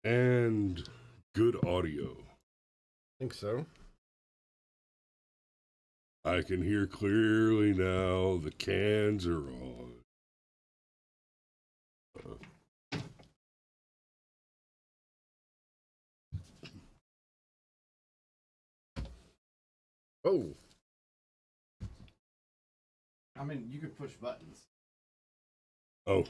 And good audio. I think so. I can hear clearly now. The cans are on. Oh. I mean, you could push buttons. Oh.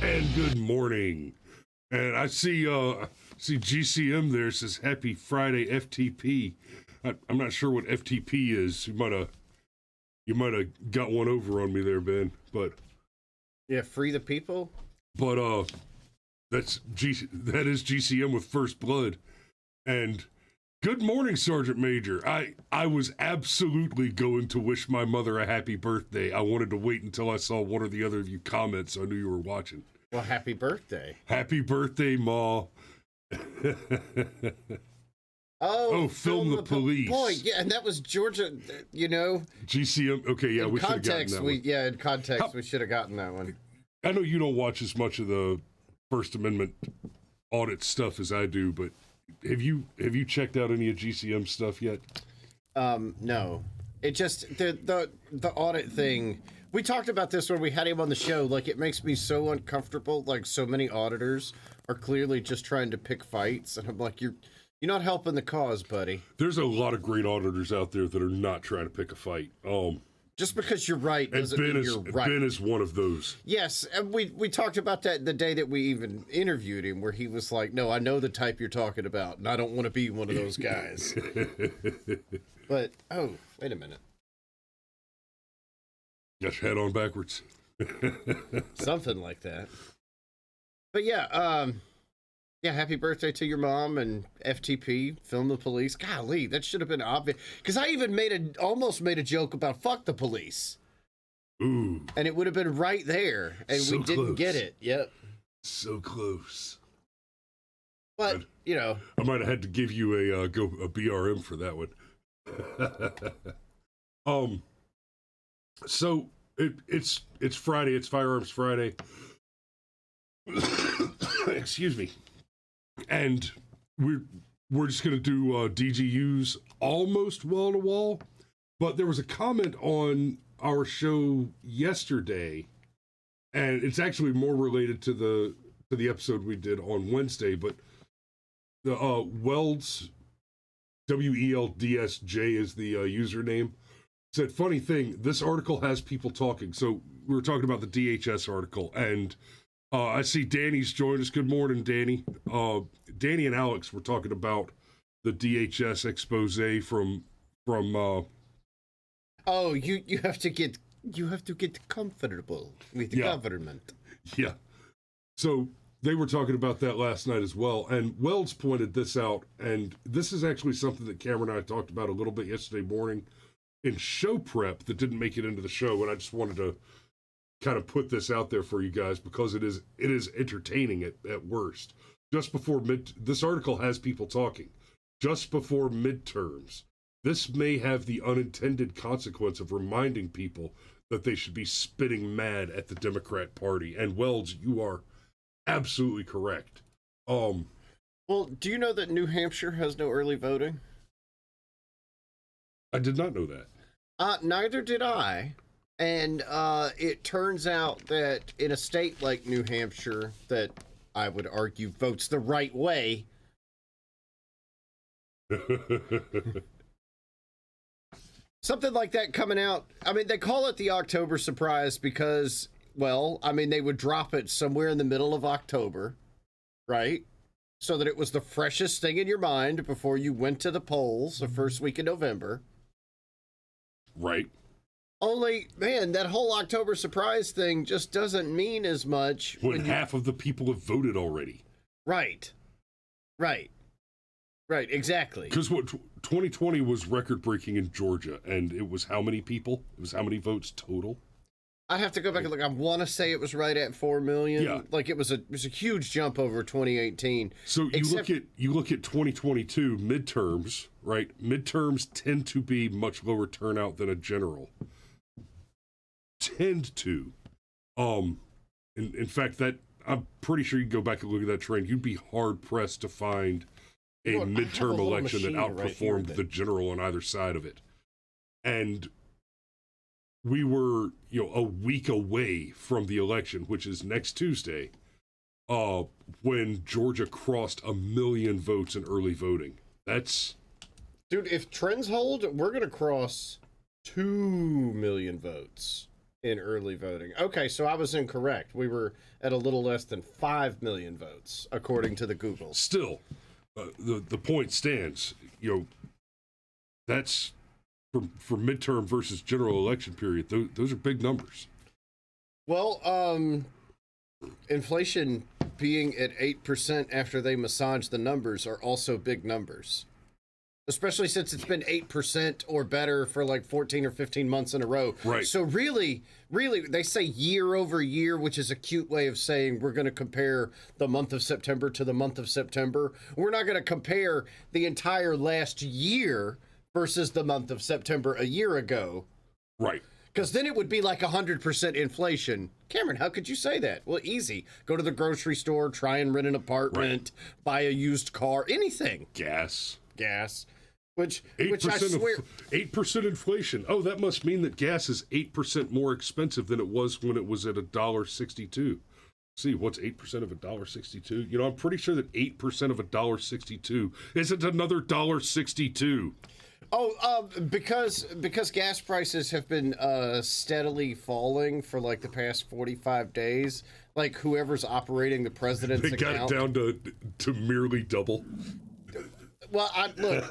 And good morning. And I see GCM there says Happy Friday FTP. I'm not sure what FTP is. You might have got one over on me there, Ben. But yeah, free the people. But that is GCM with First Blood. And good morning, Sergeant Major. I was absolutely going to wish my mother a happy birthday. I wanted to wait until I saw one or the other of you comment, so I knew you were watching. Well, happy birthday. Happy birthday, Ma. Film the police. Boy, yeah, and that was Georgia, you know. GCM, okay, yeah, we should have gotten that one. Yeah, in context, we should have gotten that one. I know you don't watch as much of the First Amendment audit stuff as I do, but have you checked out any of GCM stuff yet? No. It just, the audit thing, we talked about this when we had him on the show. Like, it makes me so uncomfortable. Like, so many auditors are clearly just trying to pick fights. And I'm like, you're not helping the cause, buddy. There's a lot of great auditors out there that are not trying to pick a fight. Just because you're right doesn't mean you're right. Ben is one of those. Yes, and we talked about that the day that we even interviewed him, where he was like, no, I know the type you're talking about, and I don't want to be one of those guys. But, oh, wait a minute. Got your head on backwards. Something like that. But yeah, happy birthday to your mom and FTP, film the police. Golly, that should have been obvious. Because I even almost made a joke about fuck the police. Ooh. And it would have been right there, and so we didn't close. get it. Yep. So close. But, you know. I might have had to give you a BRM for that one. So it's Friday. It's Firearms Friday. Excuse me. And we're just gonna do DGUs almost wall to wall. But there was a comment on our show yesterday, and it's actually more related to the episode we did on Wednesday. But the Welds, WELDSJ is the username. Said, funny thing, this article has people talking. So we were talking about the DHS article, and I see Danny's joined us. Good morning, Danny. Danny and Alex were talking about the DHS expose from Oh, you have to get comfortable with the government. Yeah. So they were talking about that last night as well, and Wells pointed this out, and this is actually something that Cameron and I talked about a little bit yesterday morning in show prep that didn't make it into the show, and I just wanted to kind of put this out there for you guys because it is entertaining at worst. Just before this article has people talking. Just before midterms, this may have the unintended consequence of reminding people that they should be spitting mad at the Democrat Party. And Wells, you are absolutely correct. Well, do you know that New Hampshire has no early voting? I did not know that. Neither did I. And it turns out that in a state like New Hampshire, that I would argue votes the right way, something like that coming out. I mean, they call it the October surprise because, well, I mean, they would drop it somewhere in the middle of October, right? So that it was the freshest thing in your mind before you went to the polls the first week in November. Right. Only, man, that whole October surprise thing just doesn't mean as much when half of the people have voted already. Right. Right. Right, exactly. Because what 2020 was record-breaking in Georgia, and it was how many people? It was how many votes total? I have to go back and look. I want to say it was right at 4 million. Yeah. Like it was a huge jump over 2018. So you look at 2022 midterms, right? Midterms tend to be much lower turnout than a general. Tend to. In fact, that I'm pretty sure you can go back and look at that trend. You'd be hard pressed to find a midterm election that outperformed the general on either side of it. And we were, a week away from the election, which is next Tuesday, when Georgia crossed 1 million votes in early voting. Dude, if trends hold, we're going to cross 2 million votes in early voting. Okay, so I was incorrect. We were at a little less than 5 million votes, according to the Google. Still, the point stands. That's for midterm versus general election period. Those are big numbers. Well, inflation being at 8% after they massage the numbers are also big numbers. Especially since it's been 8% or better for like 14 or 15 months in a row. Right. So really, they say year over year, which is a cute way of saying we're going to compare the month of September to the month of September. We're not going to compare the entire last year versus the month of September a year ago. Right. Because then it would be like 100% inflation. Cameron, how could you say that? Well, easy. Go to the grocery store, try and rent an apartment, buy a used car, anything. Gas. Which I swear... 8% inflation. Oh, that must mean that gas is 8% more expensive than it was when it was at $1.62. See, what's 8% of $1.62? I'm pretty sure that 8% of $1.62 isn't another $1.62. Oh, because gas prices have been steadily falling for like the past 45 days. Like whoever's operating the president's account, they got it down to merely double. Well, look,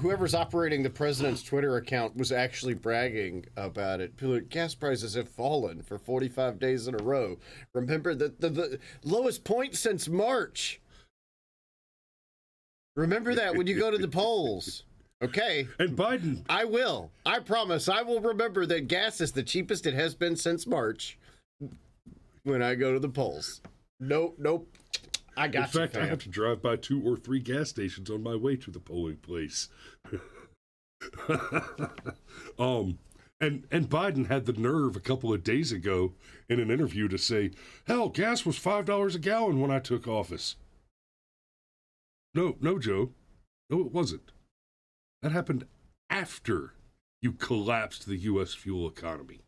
whoever's operating the president's Twitter account was actually bragging about it. Gas prices have fallen for 45 days in a row. Remember the lowest point since March. Remember that when you go to the polls. Okay. And Biden. I will. I promise. I will remember that gas is the cheapest it has been since March when I go to the polls. Nope. I got you. In fact, I have to drive by 2 or 3 gas stations on my way to the polling place. And Biden had the nerve a couple of days ago in an interview to say, hell, gas was $5 a gallon when I took office. No, Joe. No, it wasn't. That happened after you collapsed the U.S. fuel economy.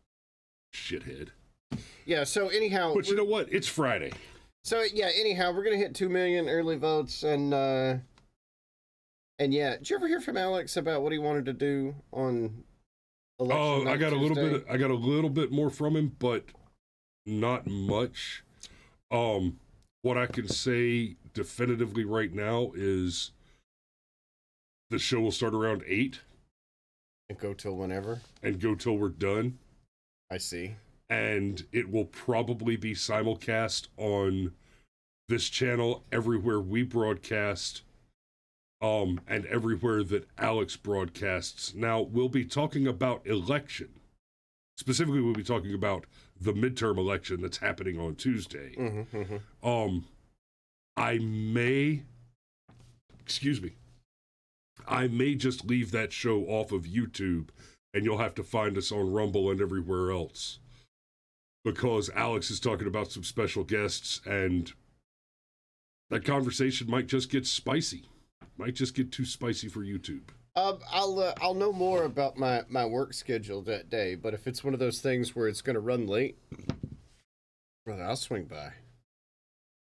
Shithead. Yeah, so anyhow... But you know what? It's Friday. So, yeah, anyhow, we're going to hit 2 million early votes, and yeah. Did you ever hear from Alex about what he wanted to do on election night I got Tuesday? I got a little bit more from him, but not much. What I can say definitively right now is the show will start around 8. And go till whenever? And go till we're done. I see. And it will probably be simulcast on this channel everywhere we broadcast, and everywhere that Alex broadcasts. Now, we'll be talking about election. Specifically, we'll be talking about the midterm election that's happening on Tuesday. I may just leave that show off of YouTube, and you'll have to find us on Rumble and everywhere else. Because Alex is talking about some special guests, and that conversation might just get spicy. Might just get too spicy for YouTube. I'll know more about my work schedule that day, but if it's one of those things where it's going to run late, brother, I'll swing by.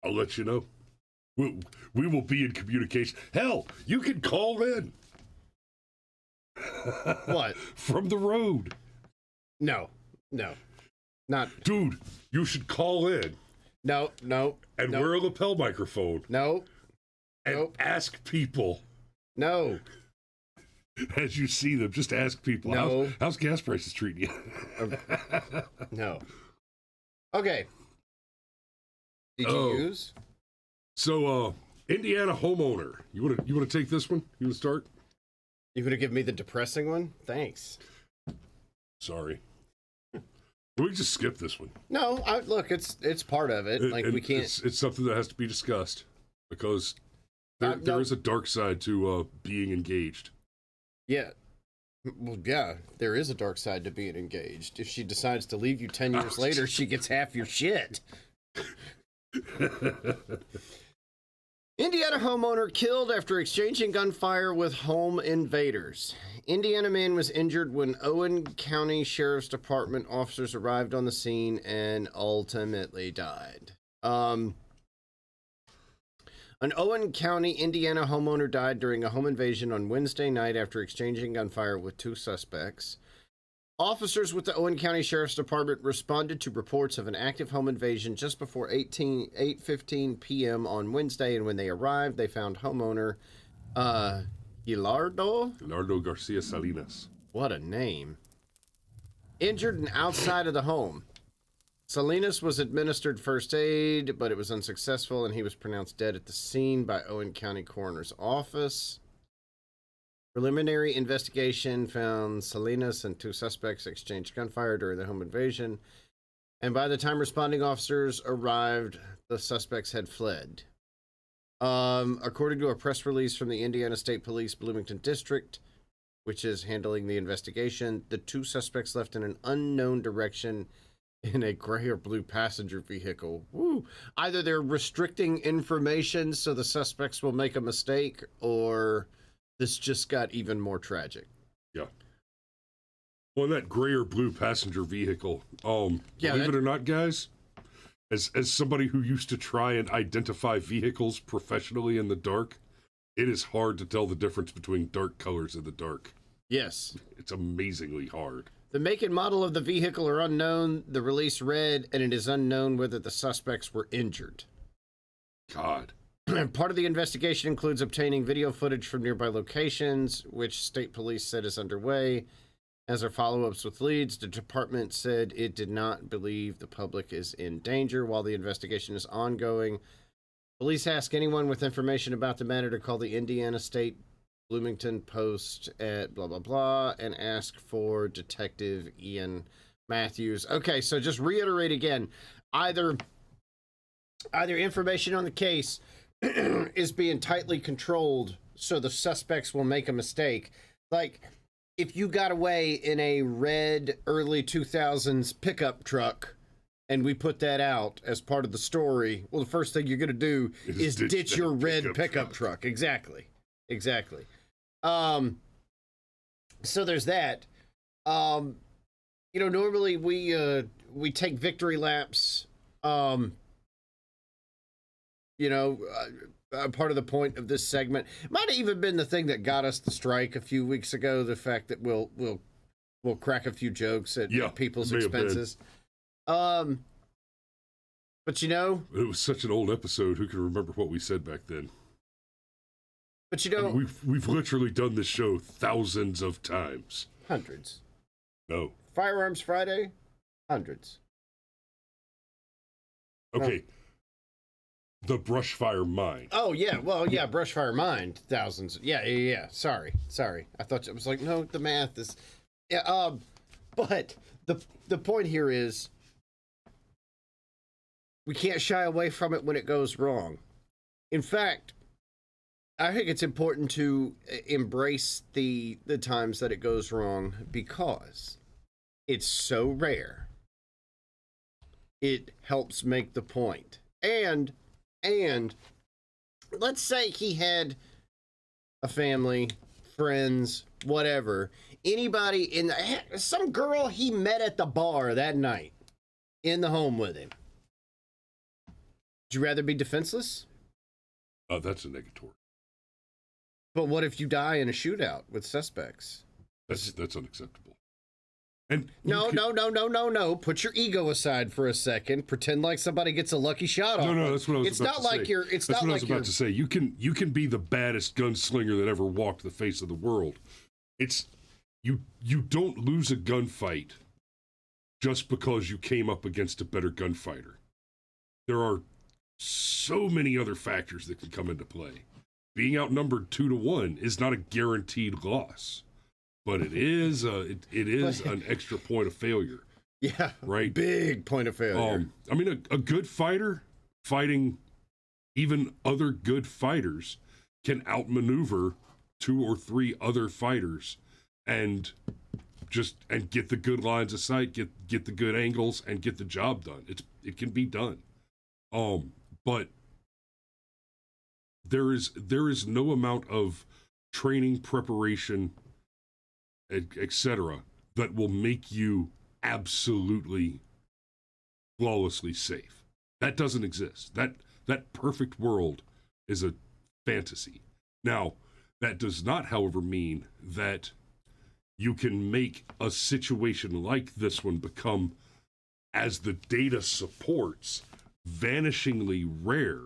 I'll let you know. We will be in communication. Hell, you can call in. What? From the road. No. Not. Dude, you should call in. No. And wear a lapel microphone. No. And ask people. No. As you see them, just ask people. No. How's gas prices treating you? No. Okay. DGUs? So, Indiana homeowner. You want to take this one? You want to start? You going to give me the depressing one? Thanks. Sorry. We just skip this one. No, look, it's part of it. Like, we can't. It's something that has to be discussed because there is a dark side to being engaged. Yeah. Well, yeah, there is a dark side to being engaged. If she decides to leave you 10 years later, she gets half your shit. Indiana homeowner killed after exchanging gunfire with home invaders. Indiana man was injured when Owen County Sheriff's Department officers arrived on the scene and ultimately died. An Owen County, Indiana homeowner died during a home invasion on Wednesday night after exchanging gunfire with two suspects. Officers with the Owen County Sheriff's Department responded to reports of an active home invasion just before 8:15 p.m. on Wednesday, and when they arrived, they found homeowner Gilardo Garcia Salinas. What a name. Injured and outside of the home. Salinas was administered first aid, but it was unsuccessful, and he was pronounced dead at the scene by Owen County Coroner's Office. Preliminary investigation found Salinas and two suspects exchanged gunfire during the home invasion, and by the time responding officers arrived, the suspects had fled. According to a press release from the Indiana State Police Bloomington District, which is handling the investigation, the two suspects left in an unknown direction in a gray or blue passenger vehicle. Woo. Either they're restricting information so the suspects will make a mistake, or this just got even more tragic. Yeah. Well, that gray or blue passenger vehicle, believe it or not, guys, as somebody who used to try and identify vehicles professionally in the dark, it is hard to tell the difference between dark colors in the dark. Yes. It's amazingly hard. The make and model of the vehicle are unknown, the release read, and it is unknown whether the suspects were injured. God. Part of the investigation includes obtaining video footage from nearby locations, which state police said is underway. As our follow-ups with leads, the department said it did not believe the public is in danger while the investigation is ongoing. Police ask anyone with information about the matter to call the Indiana State Bloomington Post at blah, blah, blah, and ask for Detective Ian Matthews. Okay, so just reiterate again, either information on the case is being tightly controlled so the suspects will make a mistake. Like, if you got away in a red early 2000s pickup truck and we put that out as part of the story, well, the first thing you're going to do is ditch your red pickup truck. Exactly. So there's that. Normally we take victory laps. Part of the point of this segment might have even been the thing that got us the strike a few weeks ago. The fact that we'll crack a few jokes at people's expenses. But it was such an old episode. Who can remember what we said back then? But we've literally done this show thousands of times. Hundreds. No. Firearms Friday, hundreds. Okay. The Brushfire Mine. Oh, yeah. Well, yeah, Brushfire Mine, thousands. Yeah. Sorry. I thought it was like, no, the math is... Yeah, but the point here is we can't shy away from it when it goes wrong. In fact, I think it's important to embrace the times that it goes wrong because it's so rare. It helps make the point. And let's say he had a family, friends, whatever. Anybody some girl he met at the bar that night in the home with him. Would you rather be defenseless? Oh, that's a negatory. But what if you die in a shootout with suspects? That's unacceptable. And no. Put your ego aside for a second. Pretend like somebody gets a lucky shot off. No, that's what I was it's about not to like say. you're. It's that's not what like I was about to say. You can be the baddest gunslinger that ever walked the face of the world. It's you don't lose a gunfight just because you came up against a better gunfighter. There are so many other factors that can come into play. Being outnumbered 2-1 is not a guaranteed loss, but it is an extra point of failure. Yeah, right. Big point of failure. I mean, a good fighter fighting even other good fighters can outmaneuver 2 or 3 other fighters and get the good lines of sight, get the good angles, and get the job done. It can be done. But there is no amount of training, preparation, etc. that will make you absolutely flawlessly safe. That doesn't exist. That perfect world is a fantasy. Now, that does not, however, mean that you can make a situation like this one become, as the data supports, vanishingly rare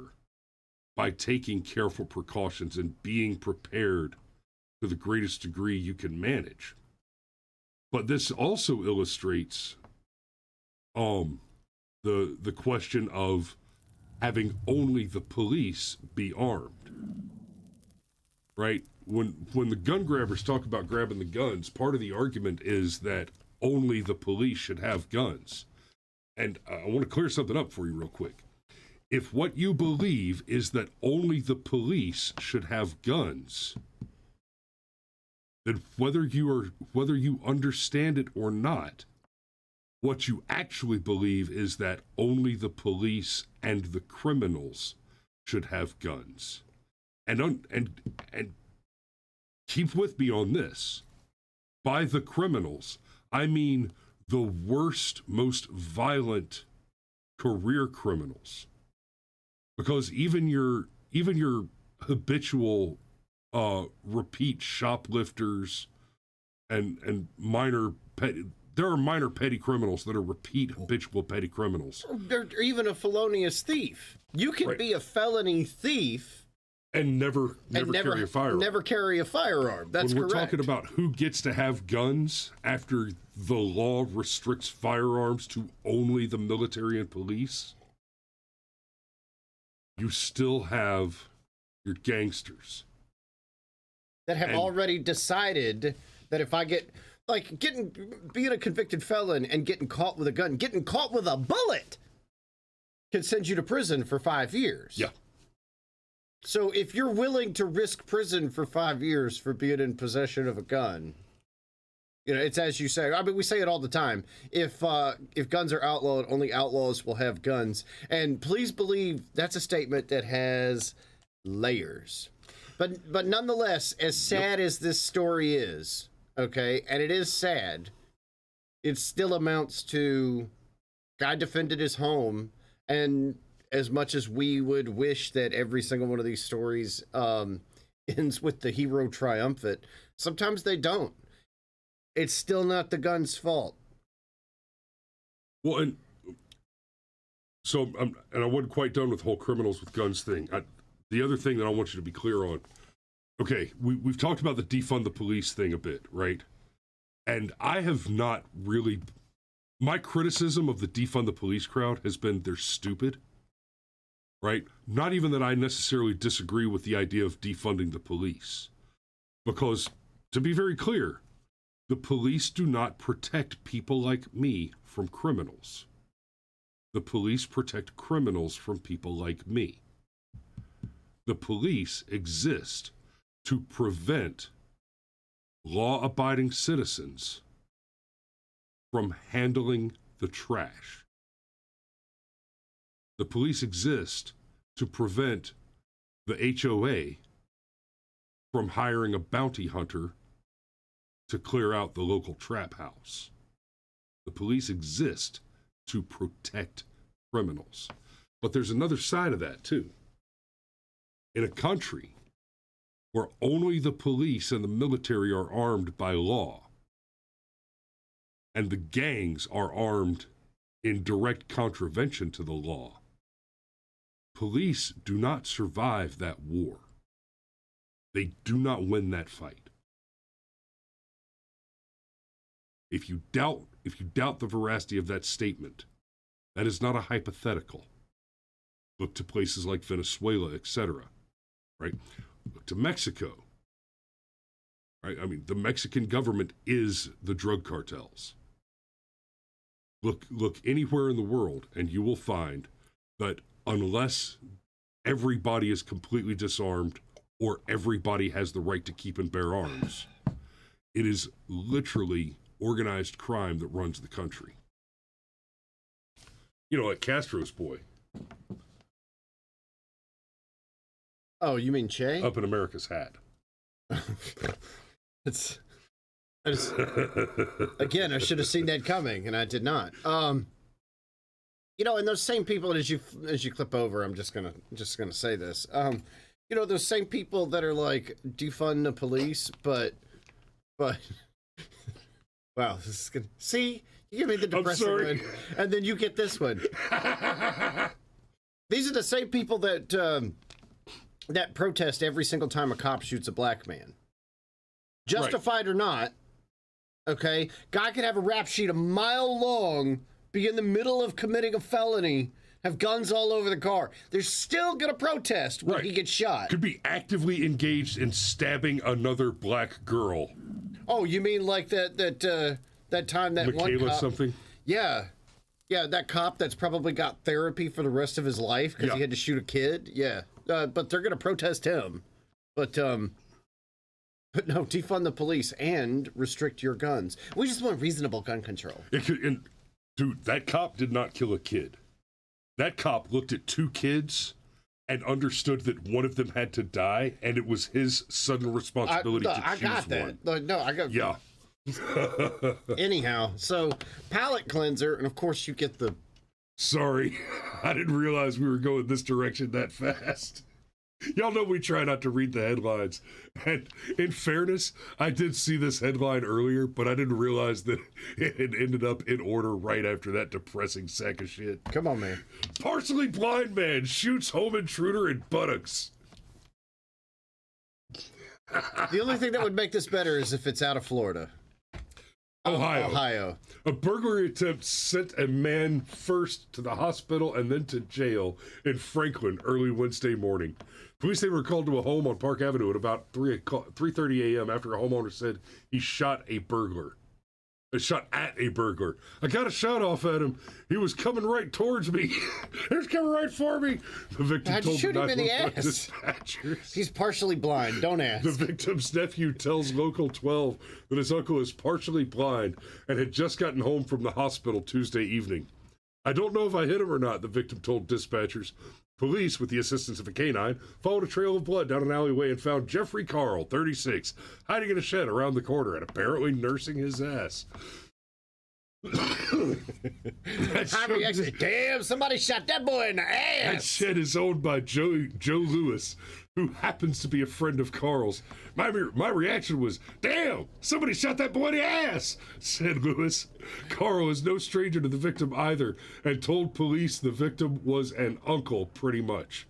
by taking careful precautions and being prepared to the greatest degree you can manage. But this also illustrates the question of having only the police be armed. Right? When the gun grabbers talk about grabbing the guns, part of the argument is that only the police should have guns. And I want to clear something up for you real quick. If what you believe is that only the police should have guns, then whether you understand it or not, what you actually believe is that only the police and the criminals should have guns. And keep with me on this. By the criminals, I mean the worst, most violent career criminals. Because even your habitual repeat shoplifters and minor petty, there are minor petty criminals that are repeat habitual petty criminals. Or even a felonious thief. You can be a felony thief and never carry a firearm. Never carry a firearm. That's when we're correct. talking about who gets to have guns after the law restricts firearms to only the military and police, you still have your gangsters that have already decided that if I get, like, being a convicted felon and getting caught with a gun, getting caught with a bullet can send you to prison for 5 years. Yeah. So if you're willing to risk prison for 5 years for being in possession of a gun, you know, it's as you say. I mean, we say it all the time. If guns are outlawed, only outlaws will have guns. And please believe that's a statement that has layers. But nonetheless, as sad as this story is, okay, and it is sad, it still amounts to guy defended his home. And as much as we would wish that every single one of these stories ends with the hero triumphant, sometimes they don't. It's still not the gun's fault. Well, and so, and I wasn't quite done with the whole criminals with guns thing. The other thing that I want you to be clear on, okay, we've talked about the defund the police thing a bit, right? And I have not really, my criticism of the defund the police crowd has been they're stupid, right? Not even that I necessarily disagree with the idea of defunding the police. Because, to be very clear, the police do not protect people like me from criminals. The police protect criminals from people like me. The police exist to prevent law-abiding citizens from handling the trash. The police exist to prevent the HOA from hiring a bounty hunter to clear out the local trap house. The police exist to protect criminals. But there's another side of that, too. In a country where only the police and the military are armed by law, and the gangs are armed in direct contravention to the law. Police do not survive that war. They do not win that fight. If you doubt the veracity of that statement, that is not a hypothetical. Look to places like Venezuela, etc. Right? Look to Mexico. Right? I mean, the Mexican government is the drug cartels. Look anywhere in the world, and you will find that unless everybody is completely disarmed or everybody has the right to keep and bear arms, it is literally organized crime that runs the country. Like Castro's boy. Oh, you mean Che? Up in America's hat. Again, I should have seen that coming, and I did not. And those same people, as you clip over, I'm just gonna say this. Those same people that are like defund the police, but wow, this is gonna see. You give me the depressing one, and then you get this one. These are the same people that that protest every single time a cop shoots a black man, justified or not. Okay, guy could have a rap sheet a mile long, be in the middle of committing a felony, have guns all over the car. They're still gonna protest when he gets shot. Could be actively engaged in stabbing another black girl. Oh, you mean like that time that Michaela one cop, something? Yeah, that cop that's probably got therapy for the rest of his life because he had to shoot a kid. Yeah, but they're gonna protest him. But no, defund the police and restrict your guns. We just want reasonable gun control. Dude, that cop did not kill a kid. That cop looked at two kids and understood that one of them had to die, and it was his sudden responsibility to choose one. I got that. No, I got. Yeah. Anyhow, so palate cleanser, and of course you get the. Sorry, I didn't realize we were going this direction that fast. Y'all know we try not to read the headlines. And in fairness, I did see this headline earlier, but I didn't realize that it had ended up in order right after that depressing sack of shit. Come on, man. Partially blind man shoots home intruder in buttocks. The only thing that would make this better is if it's out of Florida. Ohio. A burglary attempt sent a man first to the hospital and then to jail in Franklin early Wednesday morning. Police were called to a home on Park Avenue at about 3:30 a.m. after a homeowner said he shot at a burglar. I got a shot off at him. He was coming right towards me. He was coming right for me. The victim told shoot the him in the ass. dispatchers. He's partially blind. Don't ask. The victim's nephew tells Local 12 that his uncle is partially blind and had just gotten home from the hospital Tuesday evening. I don't know if I hit him or not, the victim told dispatchers. Police, with the assistance of a canine, followed a trail of blood down an alleyway and found Jeffrey Carl, 36, hiding in a shed around the corner and apparently nursing his ass. Damn, somebody shot that boy in the ass. That shed is owned by Joe Lewis, who happens to be a friend of Carl's. My reaction was, damn, somebody shot that boy in the ass, said Lewis. Carl is no stranger to the victim either and told police the victim was an uncle, pretty much.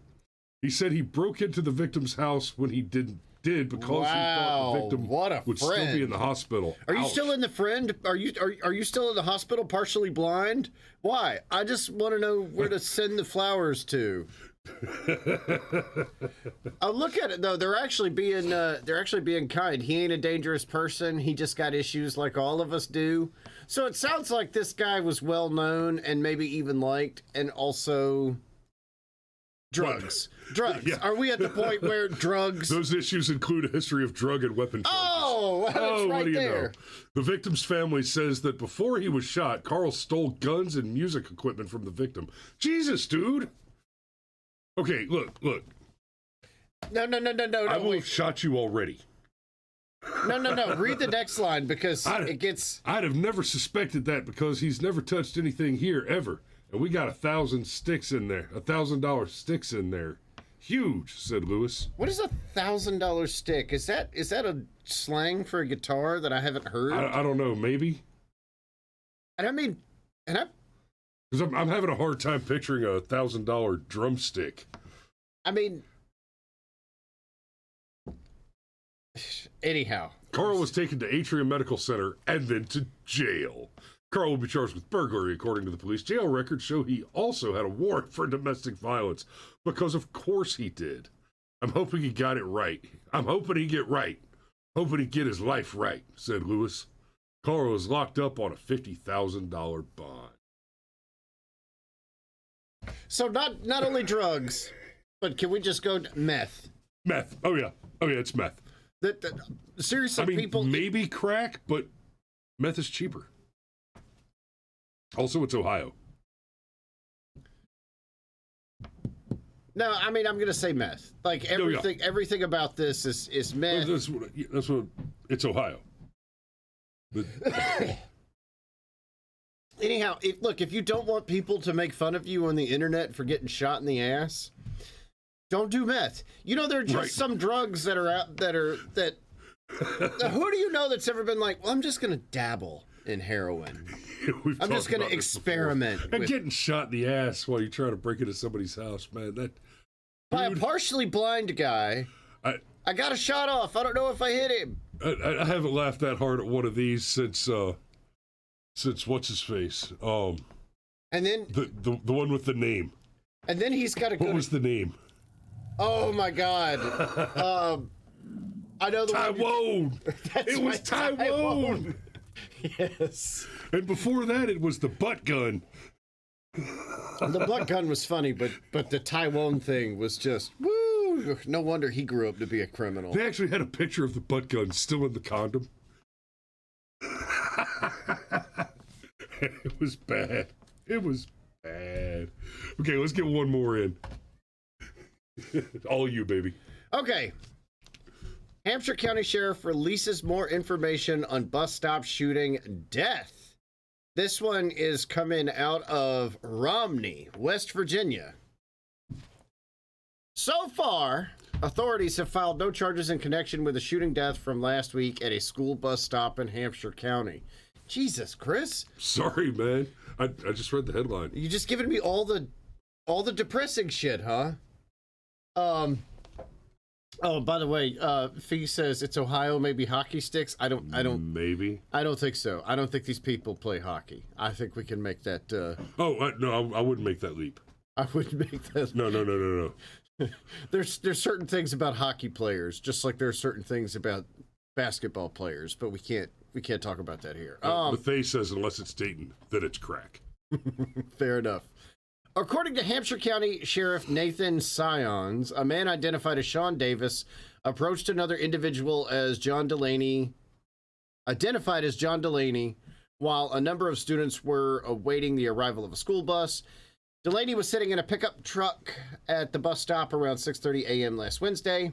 He said he broke into the victim's house when he did because he thought the victim would still be in the hospital. Are you still in the friend? Are you still in the hospital, partially blind? Why? I just want to know where to send the flowers to. Look at it though. They're actually being kind. He ain't a dangerous person. He just got issues like all of us do. So it sounds like this guy was well known and maybe even liked, and also. Drugs. Yeah. Are we at the point where drugs? Those issues include a history of drug and weapon charges. Oh, that's right what do you there. know? The victim's family says that before he was shot, Carl stole guns and music equipment from the victim. Jesus, dude. Okay, look. No. I will have shot you already. No. Read the next line because it gets. I'd have never suspected that because he's never touched anything here ever. And we got 1,000 sticks in there. $1,000 sticks in there. Huge, said Lewis. What is $1,000 stick? Is that a slang for a guitar that I haven't heard? I don't know. Maybe. And I mean, Because I'm having a hard time picturing a $1,000 drumstick. I mean, anyhow. Carl was taken to Atrium Medical Center and then to jail. Carl will be charged with burglary, according to the police. Jail records show he also had a warrant for domestic violence, because of course he did. I'm hoping he got it right. I'm hoping he get right. Hoping he get his life right, said Lewis. Carl was locked up on a $50,000 bond. So not only drugs, but can we just go to meth? Meth. Oh yeah, it's meth. Seriously, I mean, people... maybe crack, but meth is cheaper. Also, it's Ohio. No, I mean, I'm going to say meth. Like, everything about this is meth. That's what it's Ohio. But, anyhow, if you don't want people to make fun of you on the internet for getting shot in the ass, don't do meth. You know, there are just some drugs that are out that who do you know that's ever been like, well, I'm just going to dabble in heroin. I'm just going to experiment. And getting shot in the ass while you try to break into somebody's house, man. By a partially blind guy. I got a shot off. I don't know if I hit him. I haven't laughed that hard at one of these since what's his face? And then the one with the name. And then he's got to go. What was the name? Oh my God. I know the Tywone. It was Tywone. Yes. And before that, it was the butt gun. The butt gun was funny, but the Tywone thing was just woo. No wonder he grew up to be a criminal. They actually had a picture of the butt gun still in the condom. It was bad. It was bad. Okay, let's get one more in. All you, baby. Okay. Hampshire County Sheriff releases more information on bus stop shooting death. This one is coming out of Romney, West Virginia. So far, authorities have filed no charges in connection with the shooting death from last week at a school bus stop in Hampshire County. Jesus, Chris. Sorry, man. I just read the headline. You just giving me all the depressing shit, huh? Oh, by the way, Fee says it's Ohio, maybe hockey sticks. I don't. Maybe. I don't think so. I don't think these people play hockey. I think we can make that. No, I wouldn't make that leap. I wouldn't make that. No. There's certain things about hockey players, just like there are certain things about basketball players, but we can't talk about that here. Bethay says unless it's Dayton, that it's crack. Fair enough. According to Hampshire County Sheriff Nathan Sions, a man identified as Sean Davis approached another individual as identified as John Delaney, while a number of students were awaiting the arrival of a school bus. Delaney was sitting in a pickup truck at the bus stop around 6:30 a.m. last Wednesday.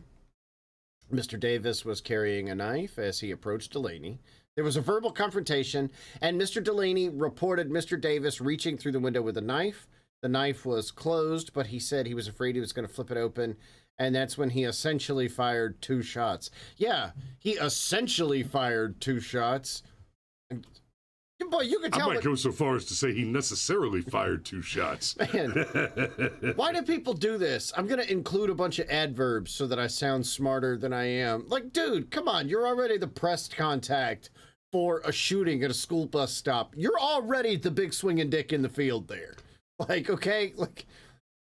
Mr. Davis was carrying a knife as he approached Delaney. There was a verbal confrontation, and Mr. Delaney reported Mr. Davis reaching through the window with a knife. The knife was closed, but he said he was afraid he was going to flip it open, and that's when he essentially fired 2 shots. Yeah, he essentially fired 2 shots. Boy, you can tell. I might go so far as to say he necessarily fired 2 shots. Man, why do people do this? I'm going to include a bunch of adverbs so that I sound smarter than I am. Like, dude, come on. You're already the press contact for a shooting at a school bus stop. You're already the big swinging dick in the field there. Like, okay, like,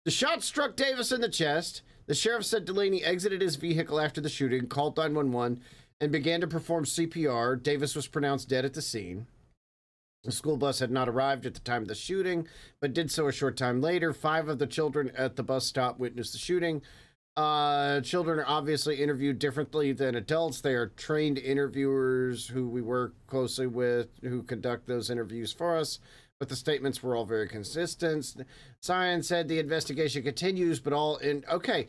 the shot struck Davis in the chest. The sheriff said Delaney exited his vehicle after the shooting, called 911, and began to perform CPR. Davis was pronounced dead at the scene. The school bus had not arrived at the time of the shooting, but did so a short time later. 5 of the children at the bus stop witnessed the shooting. Children are obviously interviewed differently than adults. They are trained interviewers who we work closely with, who conduct those interviews for us. But the statements were all very consistent. Science said the investigation continues, but all in... Okay,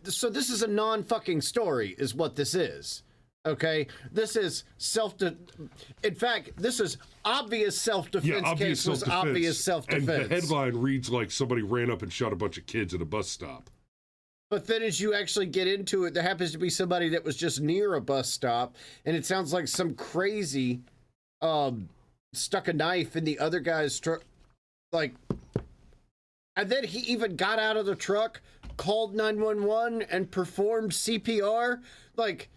so this is a non-fucking story, is what this is. Okay? This is in fact, this is obvious self-defense. Yeah, obvious case was self-defense. obvious self-defense. And the headline reads like somebody ran up and shot a bunch of kids at a bus stop. But then as you actually get into it, there happens to be somebody that was just near a bus stop, and it sounds like some crazy... stuck a knife in the other guy's truck, like, and then he even got out of the truck, called 911, and performed CPR. Like,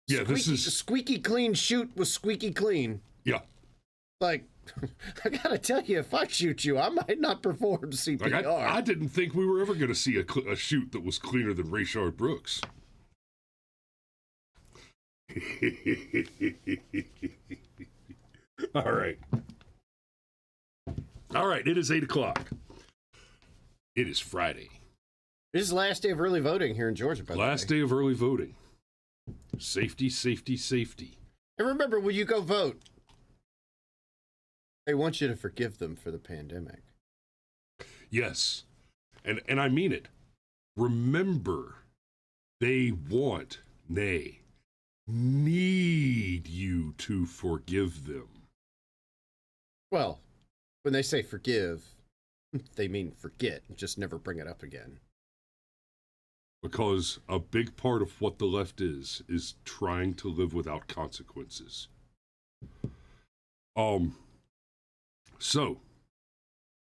yeah, squeaky, this is squeaky clean shoot was squeaky clean. Yeah. Like, I gotta tell you, if I shoot you, I might not perform CPR. Like I didn't think we were ever going to see a shoot that was cleaner than Rayshard Brooks. All right. All right, it is 8 o'clock. It is Friday. This is the last day of early voting here in Georgia, by the way. Last day of early voting. Safety, safety, safety. And remember, when you go vote, they want you to forgive them for the pandemic. Yes. And I mean it. Remember, they want, nay, need you to forgive them. Well, when they say forgive, they mean forget. Just never bring it up again. Because a big part of what the left is trying to live without consequences. So,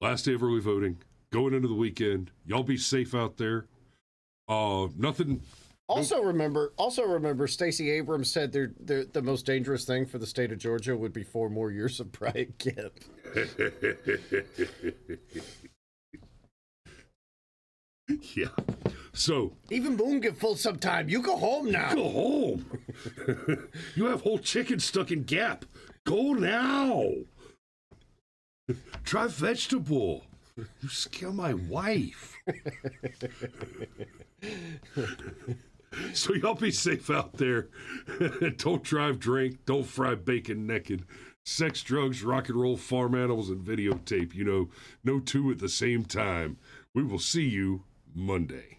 last day of early voting, going into the weekend. Y'all be safe out there. Nothing. Also remember, Stacey Abrams said the most dangerous thing for the state of Georgia would be 4 more years of Brian Kemp. Yeah. So even Boone get full sometime. You go home now. Go home. You have whole chicken stuck in Gap. Go now. Try vegetable. You scare my wife. So y'all be safe out there. Don't drive, drink. Don't fry bacon naked. Sex, drugs, rock and roll, farm animals, and videotape. You know, no two at the same time. We will see you Monday.